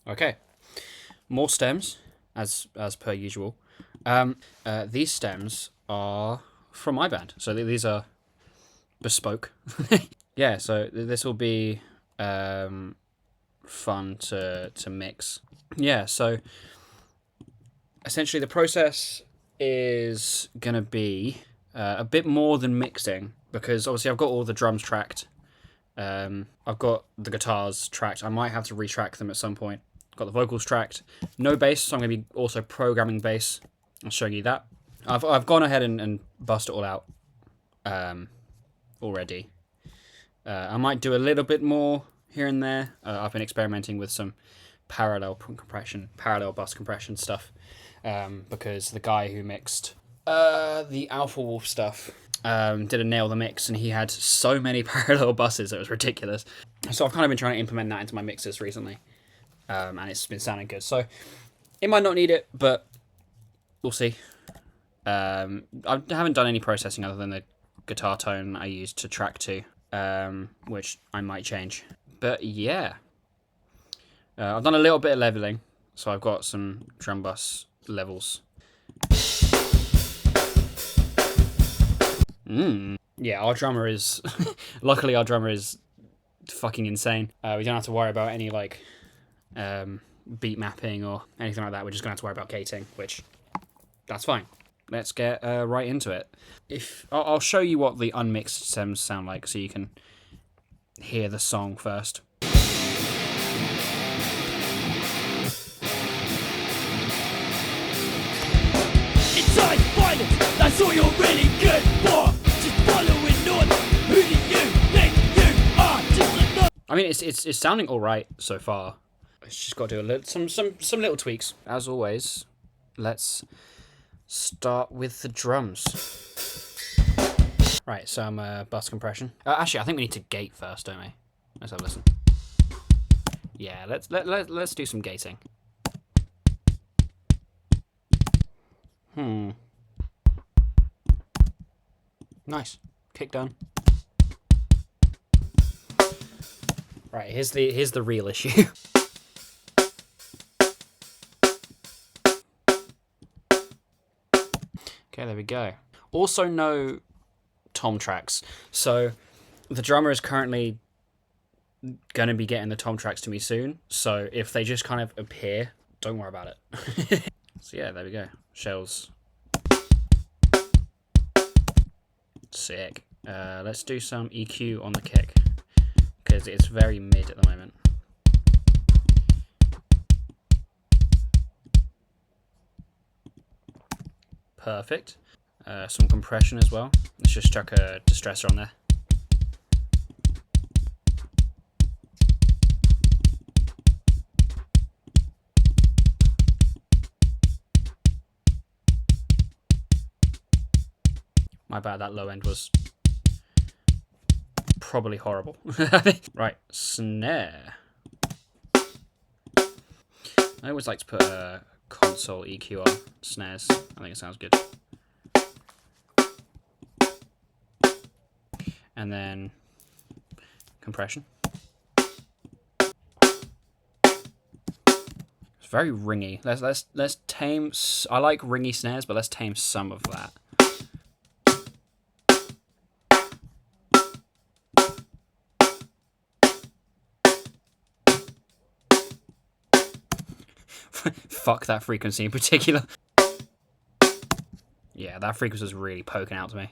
Okay, more stems as per usual. These stems are from my band, so these are bespoke. Yeah, so this will be fun to mix. Yeah, so essentially the process is gonna be a bit more than mixing because obviously I've got all the drums tracked. I've got the guitars tracked. I might have to retrack them at some point. Got the vocals tracked. No bass, so I'm going to be also programming bass. I'll show you that. I've gone ahead and bust it all out already. I might do a little bit more here and there. I've been experimenting with some parallel bus compression stuff because the guy who mixed the Alpha Wolf stuff did a nail the mix, and he had so many parallel buses it was ridiculous. So I've kind of been trying to implement that into my mixes recently, and it's been sounding good. So it might not need it, but we'll see. I haven't done any processing other than the guitar tone I used to track to, which I might change. But yeah, I've done a little bit of leveling, so I've got some drum bus levels. Yeah, our drummer is... luckily, our drummer is fucking insane. We don't have to worry about any, like, beat mapping or anything like that. We're just going to have to worry about gating, which... that's fine. Let's get right into it. I'll show you what the unmixed stems sound like so you can hear the song first. Inside violence, that's all you're really good for. Just following orders. Who do you think you are? Just another. I mean, it's sounding all right so far. It's just got to do a little, some little tweaks. As always, let's start with the drums. Right, some bus compression. Actually, I think we need to gate first, don't we? Let's have a listen. Yeah, let's do some gating. Nice. Kick done. Right, here's the real issue. Okay, there we go. Also no tom tracks. So the drummer is currently going to be getting the tom tracks to me soon. So if they just kind of appear, don't worry about it. So yeah, there we go. Shells. Sick. Let's do some EQ on the kick because it's very mid at the moment. Perfect. Some compression as well. Let's just chuck a distressor on there. My bad, that low end was probably horrible. Right, snare. I always like to put a console EQ on snares. I think it sounds good. And then compression. It's very ringy. Let's tame. I like ringy snares, but let's tame some of that. Fuck that frequency in particular. Yeah, that frequency was really poking out to me.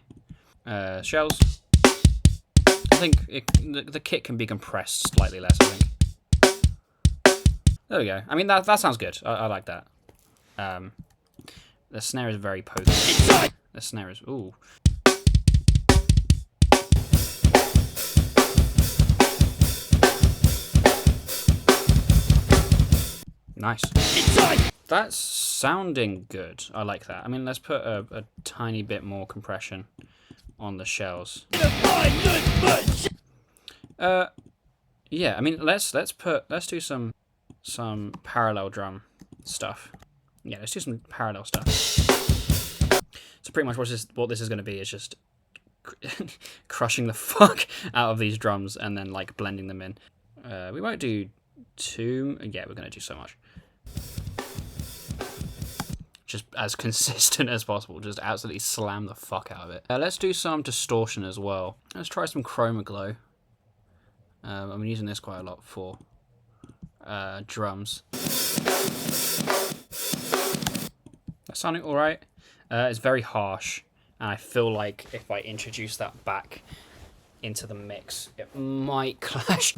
Shells. I think the kit can be compressed slightly less, I think. There we go. I mean, that sounds good. I like that. The snare is very potent. The snare is... ooh. Nice. That's sounding good. I like that. I mean, let's put a tiny bit more compression on the shells. Yeah. I mean, let's do some parallel drum stuff. Yeah, let's do some parallel stuff. So pretty much what this is going to be is just crushing the fuck out of these drums and then like blending them in. We won't do 2. Yeah, we're going to do so much. Just as consistent as possible. Just absolutely slam the fuck out of it. Let's do some distortion as well. Let's try some Chroma Glow. I'm using this quite a lot for drums. That's sounding alright. It's very harsh. And I feel like if I introduce that back into the mix, it might clash.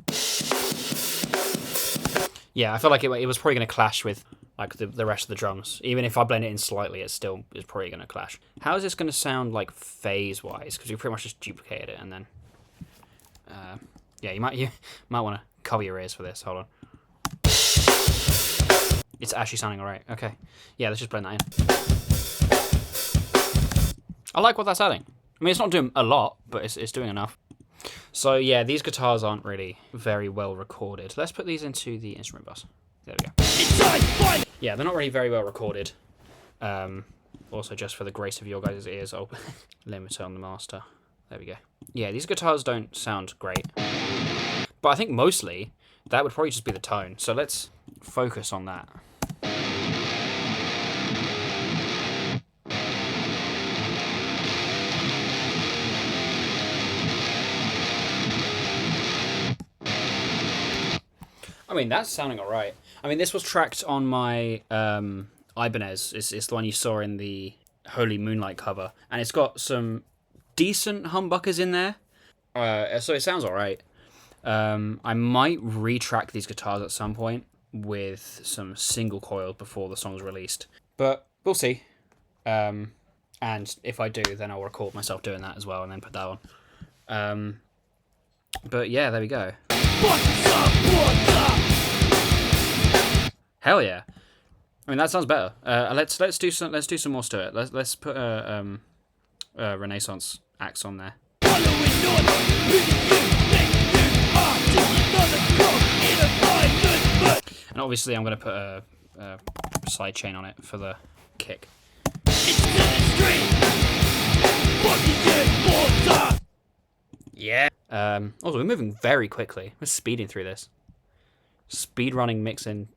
Yeah, I feel like it was probably going to clash with like the rest of the drums. Even if I blend it in slightly, it still is probably going to clash. How is this going to sound like phase-wise? Because we pretty much just duplicated it and then... yeah, you might want to cover your ears for this. Hold on. It's actually sounding alright. Okay. Yeah, let's just blend that in. I like what that's adding. I mean, it's not doing a lot, but it's doing enough. So yeah, these guitars aren't really very well recorded. Let's put these into the instrument bus. There we go. Yeah, they're not really very well recorded. Also, just for the grace of your guys' ears, I'll limit it on the master. There we go. Yeah, these guitars don't sound great. But I think mostly, that would probably just be the tone. So let's focus on that. I mean, that's sounding alright. I mean, this was tracked on my Ibanez. It's the one you saw in the Holy Moonlight cover. And it's got some decent humbuckers in there. So it sounds alright. I might retrack these guitars at some point with some single coil before the song's released. But we'll see. And if I do, then I'll record myself doing that as well and then put that on. But yeah, there we go. Hell yeah! I mean, that sounds better. Let's do some more to it. Let's put a Renaissance axe on there. And obviously, I'm gonna put a side chain on it for the kick. Yeah. Also, we're moving very quickly. We're speeding through this. Speed running, mixing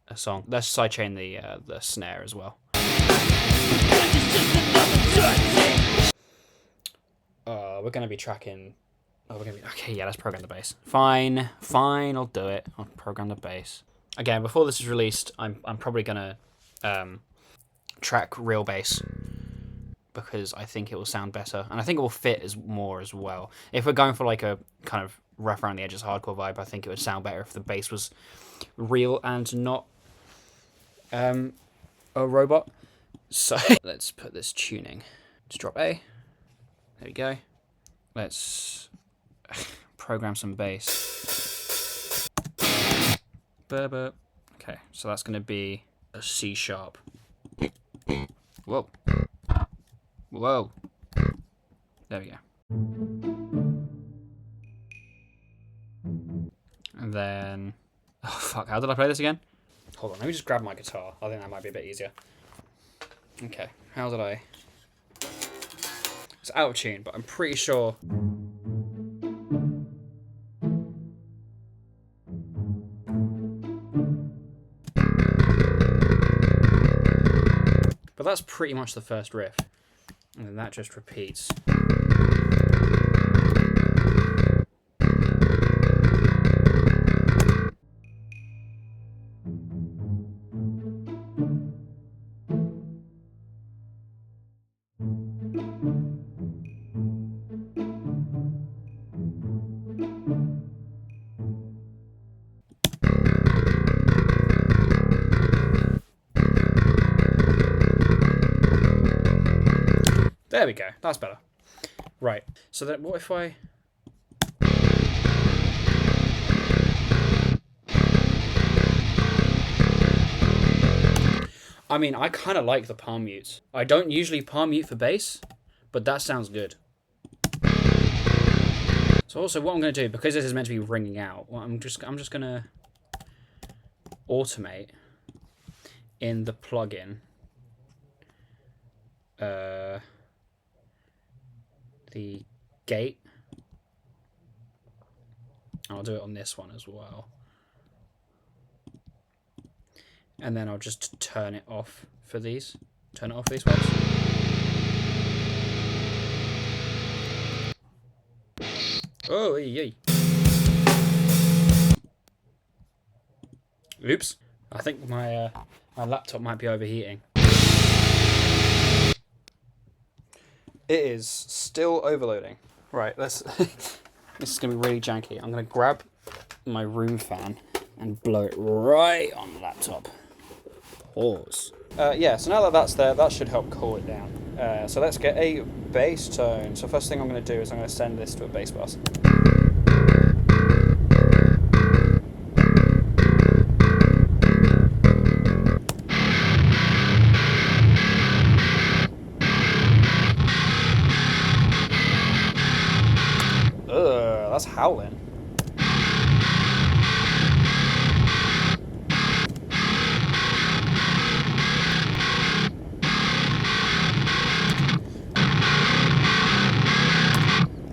a song. Let's sidechain the snare as well. We're gonna be tracking. Oh, we're gonna be okay. Yeah, let's program the bass. Fine. I'll do it. I'll program the bass. Again, before this is released, I'm probably gonna track real bass, because I think it will sound better, and I think it will fit more as well. If we're going for like a kind of rough around the edges hardcore vibe, I think it would sound better if the bass was real and not a robot. So let's put this tuning. Let's drop A. There we go. Let's program some bass. Okay, so that's going to be a C sharp. Whoa. Whoa. There we go. And then... Oh, fuck. How did I play this again? Hold on. Let me just grab my guitar. I think that might be a bit easier. Okay. How did I... It's out of tune, but I'm pretty sure... But that's pretty much the first riff. And then that just repeats. There we go. That's better. Right. So then what if I... I mean, I kind of like the palm mutes. I don't usually palm mute for bass, but that sounds good. So also what I'm going to do, because this is meant to be ringing out, well, I'm just going to automate in the plugin the gate. I'll do it on this one as well. And then I'll just turn it off for these. Turn it off these ones. Oh, yay. Oops. I think my laptop might be overheating. It is still overloading. Right, let's... This is going to be really janky. I'm going to grab my room fan and blow it right on the laptop. Pause. Yeah, so now that that's there, that should help cool it down. So let's get a bass tone. So first thing I'm going to do is I'm going to send this to a bass bus. Ugh, that's howling.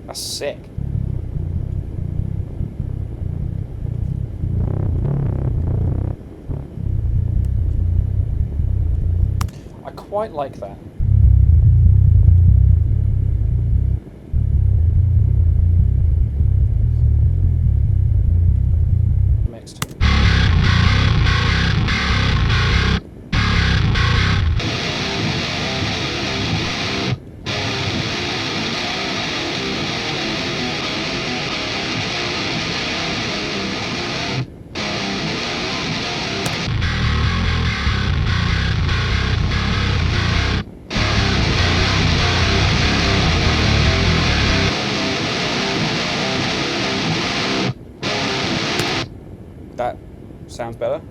That's sick. I quite like that. Mixed. That sounds better.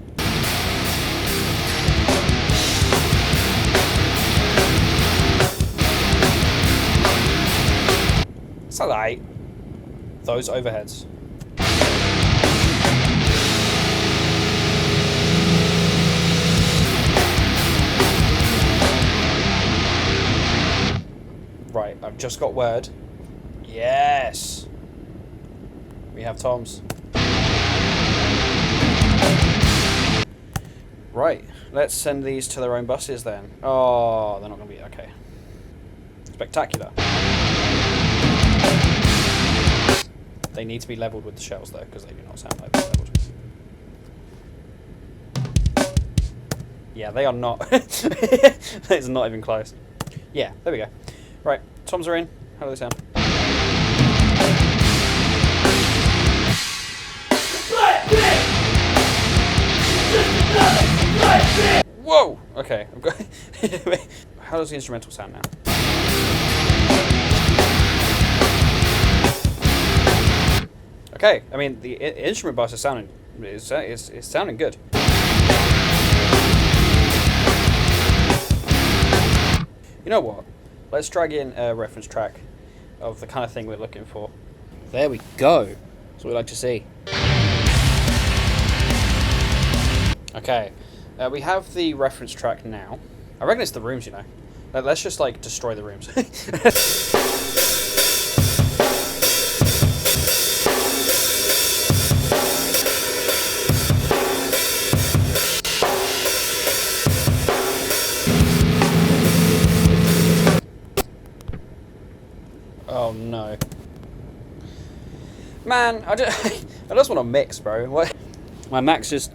It's alright. Those overheads. Right, I've just got word. Yes! We have toms. Right, let's send these to their own buses then. Oh, they're not going to be... okay. Spectacular. They need to be leveled with the shells though, because they do not sound like they're leveled. Yeah, they are not. It's not even close. Yeah, there we go. Right, toms are in. How do they sound? Whoa! Okay, I've got. How does the instrumental sound now? Okay, I mean the instrument bus is sounding is sounding good. You know what? Let's drag in a reference track of the kind of thing we're looking for. There we go. That's what we like to see. Okay, we have the reference track now. I reckon it's the rooms, you know. Let's just like destroy the rooms. Oh no. Man, I just want to mix, bro. What? My Mac's just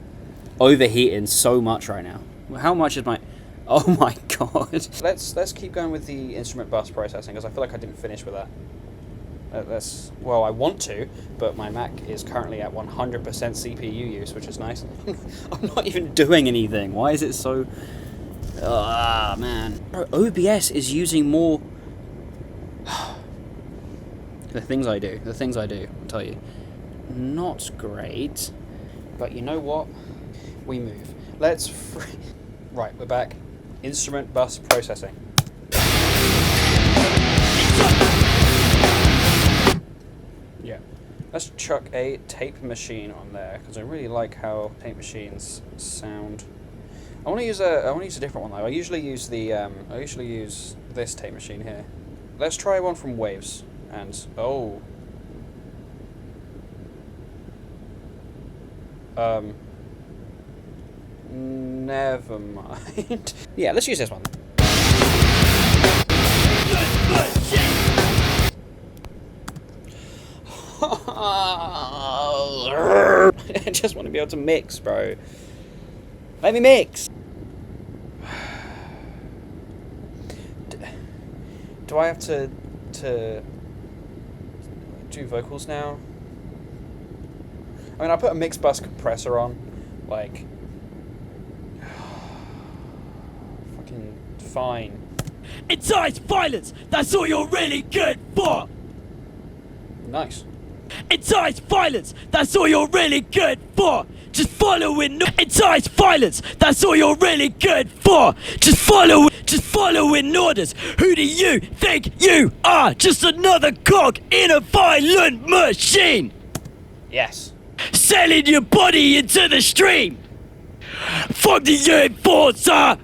overheating so much right now. How much is my... Oh my god. Let's keep going with the instrument bus processing, because I feel like I didn't finish with that. Well, I want to, but my Mac is currently at 100% CPU use, which is nice. I'm not even doing anything. Why is it so... Ah, man. Bro, OBS is using more... The things I do, I'll tell you. Not great. But you know what? We move. Right, we're back. Instrument bus processing. Yeah. Let's chuck a tape machine on there, because I really like how tape machines sound. I want to use a different one though. I usually use this tape machine here. Let's try one from Waves. And oh. Never mind. Yeah, let's use this one. I just want to be able to mix, bro. Let me mix. Do I have to do vocals now? I mean, I put a mix bus compressor on, like, fucking fine. Incites violence, that's all you're really good for! Nice. Incites violence, that's all you're really good for! Just following incites violence, that's all you're really good for! Just following orders. Who do you think you are? Just another cog in a violent machine! Yes. Selling your body into the stream! Fuck the enforcer!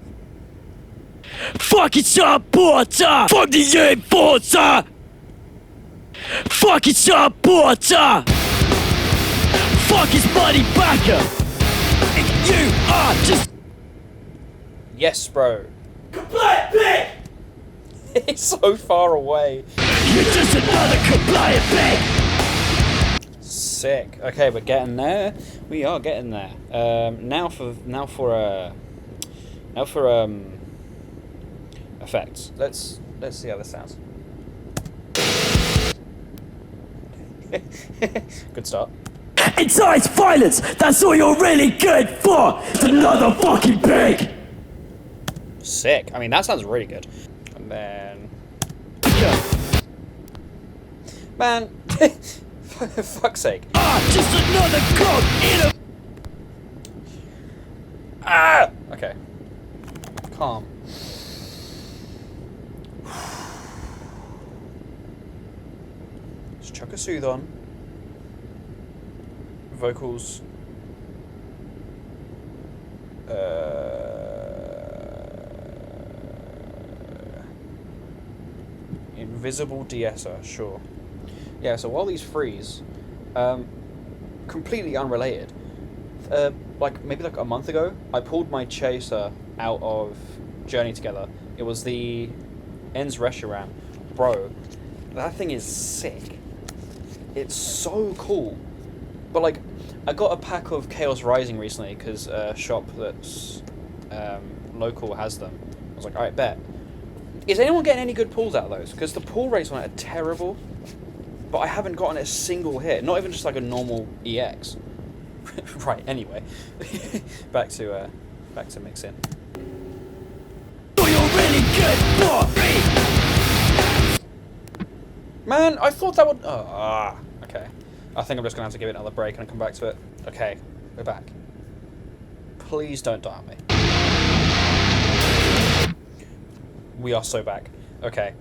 Fucking supporter! Fuck the enforcer! Fucking supporter! Fuck his money backer! And you are just Yes, bro. compliant pig! It's so far away. You're just another compliant pig! Sick. Okay, we're getting there. We are getting there. Now for effects. Let's see how this sounds. Good start. Incites violence, that's all you're really good for! Another fucking pig! Sick. I mean, that sounds really good. And then, man, for fuck's sake. Just another cog in a Ah. Okay. Calm. Just chuck a soothe on. Vocals. Invisible de-esser, sure. Yeah, so while these freeze, completely unrelated, maybe like a month ago, I pulled my chaser out of Journey Together. It was the Ens Reshiram. Bro, that thing is sick. It's so cool. But like, I got a pack of Chaos Rising recently because a shop that's local has them. I was like, alright, bet. Is anyone getting any good pulls out of those? Because the pull rates on it are terrible, but I haven't gotten a single hit. Not even just like a normal EX. Right. Anyway, back to mixing. you're really good for me! Man, I thought that would. Okay. I think I'm just gonna have to give it another break and come back to it. Okay, we're back. Please don't die on me. We are so back. Okay.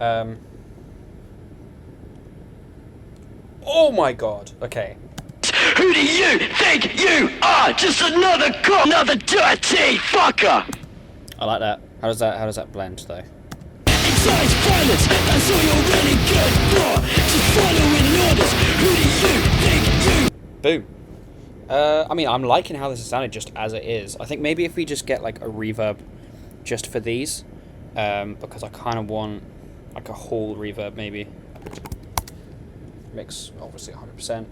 Oh my god. Okay. Who do you think you are? Just another cog, another dirty fucker! I like that. How does that blend though? Incites violence, that's all you're really good for! Just following orders. Who do you think you Boom. I mean, I'm liking how this is sounded just as it is. I think maybe if we just get like a reverb just for these, because I kind of want like a whole reverb maybe. Mix obviously 100%.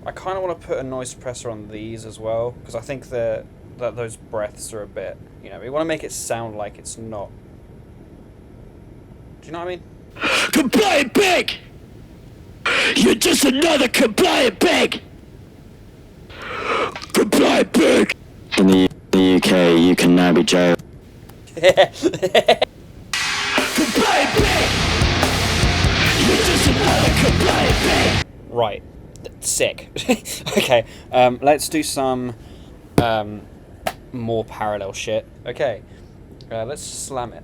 I kind of want to put a noise suppressor on these as well, because I think that those breaths are a bit, you know, we want to make it sound like it's not. Do you know what I mean? compliant pig! You're just another compliant pig! Compliant pig! In the UK, you can now be jailed. Compliant pig! You're just another compliant pig! Right. Sick. Okay. Let's do some more parallel shit. Okay. Let's slam it.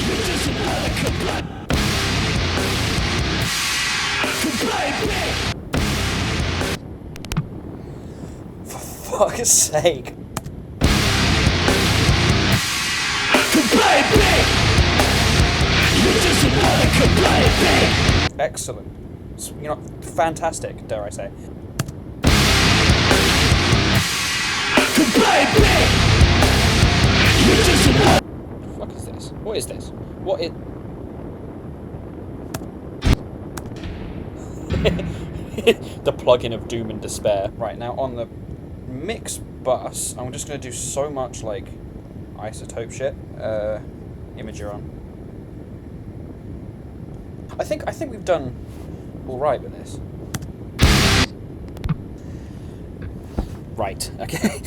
You're just another compliant pig! For fuck's sake. Compliant pig! You're just another Excellent. You know, fantastic, dare I say. What the fuck is this? What is this? What is... the plugin of doom and despair. Right, now on the mix bus, I'm just going to do so much, like, isotope shit. Imager on. I think we've done alright with this. Right, okay.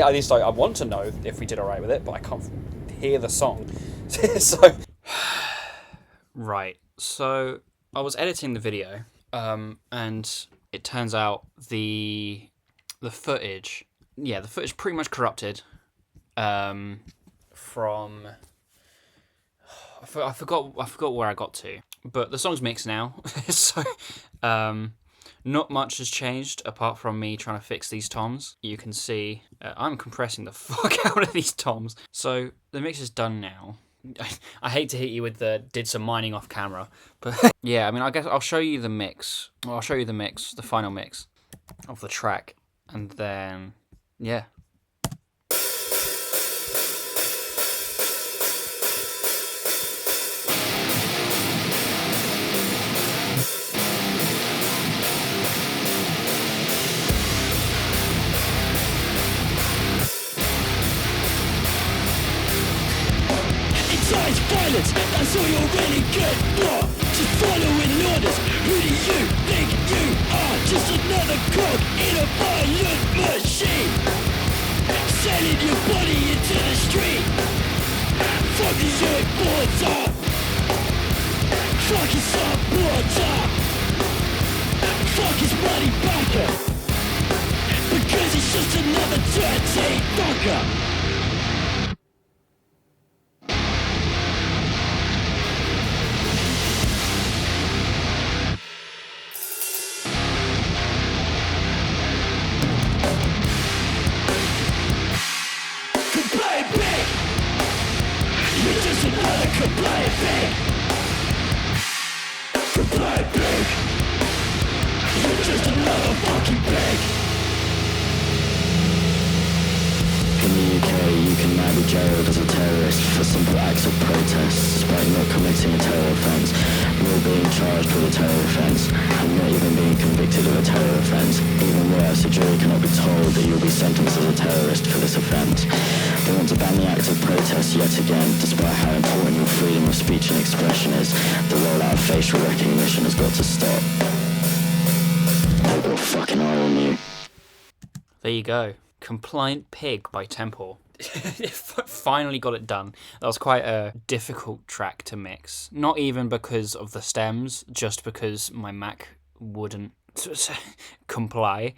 At least I want to know if we did alright with it, but I can't hear the song. So... Right, so I was editing the video, and it turns out the footage... Yeah, the footage pretty much corrupted from... I forgot where I got to, but the song's mixed now, so not much has changed apart from me trying to fix these toms. You can see I'm compressing the fuck out of these toms, so the mix is done now. I hate to hit you with the did some mining off camera, but yeah, I mean, I guess I'll show you the mix. Well, I'll show you the mix, the final mix of the track, and then yeah. Incites violence, that's all you're really good for. Just following orders. Who do you think you are? Just another cog in a violent machine. Selling your body into the street. Fuck the importer. Fuck his supporter. Fuck his money backer. Because he's just another dirty fucker. In the UK, you can now be jailed as a terrorist for simple acts of protest, despite not committing a terror offence. You're being charged with a terror offence, and not even being convicted of a terror offence. Even worse, a jury cannot be told that you'll be sentenced as a terrorist for this offence. They want to ban the act of protest yet again, despite how important your freedom of speech and expression is. The rollout of facial recognition has got to stop. They've got a fucking eye on you. There you go. Compliant Pig by Temple. Finally got it done. That was quite a difficult track to mix. Not even because of the stems, just because my Mac wouldn't comply.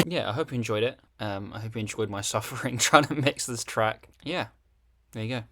Yeah, I hope you enjoyed it. I hope you enjoyed my suffering trying to mix this track. Yeah, there you go.